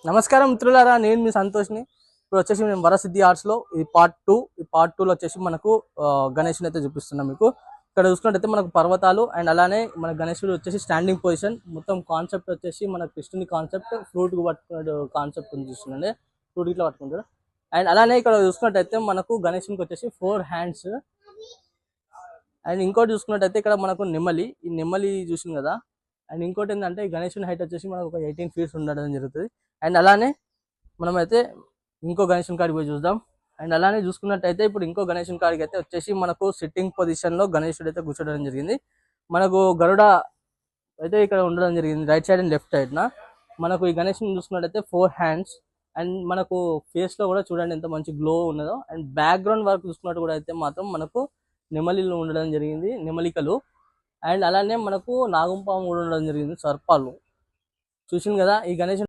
నమస్కారం మిత్రులారా, నేను మీ సంతోష్ని. ఇప్పుడు వచ్చేసి మేము వరసిద్ధి ఆర్ట్స్లో ఈ పార్ట్ 2. ఈ పార్ట్ 2లో వచ్చేసి మనకు గణేష్ని అయితే చూపిస్తున్నాం మీకు. ఇక్కడ చూసుకున్నట్టయితే మనకు పర్వతాలు అండ్ అలానే మన గణేశుడు వచ్చేసి స్టాండింగ్ పొజిషన్. మొత్తం కాన్సెప్ట్ వచ్చేసి మన కృష్ణుని కాన్సెప్ట్, ఫ్రూట్ పట్టుకునే కాన్సెప్ట్ చూస్తుండే, ఫ్రూట్ ఇట్లా పట్టుకుంటాడు. అండ్ అలానే ఇక్కడ చూసుకున్నట్టయితే మనకు గణేశునికి వచ్చేసి 4 హ్యాండ్స్. అండ్ ఇంకోటి చూసుకున్నట్టయితే ఇక్కడ మనకు నెమలి, ఈ నెమలి చూసింది కదా. అండ్ ఇంకోటి ఏంటంటే గణేశుని హైట్ వచ్చేసి మనకు ఒక 18 feet ఉండడం జరుగుతుంది. అండ్ అలానే మనమైతే ఇంకో గణేశుని కాడికి పోయి చూద్దాం. అండ్ అలానే చూసుకున్నట్టయితే ఇప్పుడు ఇంకో గణేశుని కాడికి అయితే వచ్చేసి మనకు సిట్టింగ్ పొజిషన్లో గణేశుడు అయితే కూర్చోవడం జరిగింది. మనకు గరుడ అయితే ఇక్కడ ఉండడం జరిగింది రైట్ సైడ్ అండ్ లెఫ్ట్ సైడ్న. మనకు ఈ గణేశుని చూసుకున్నట్టయితే 4 హ్యాండ్స్. అండ్ మనకు ఫేస్లో కూడా చూడండి ఎంత మంచి గ్లో ఉన్నదో. అండ్ బ్యాక్గ్రౌండ్ వర్క్ చూసుకున్నట్టు కూడా అయితే మాత్రం మనకు నెమలిలు ఉండడం జరిగింది, నెమలికలు. అండ్ అలానే మనకు నాగుంపాము కూడా ఉండడం జరిగింది, సర్పాలు. చూసింది కదా ఈ గణేశుని.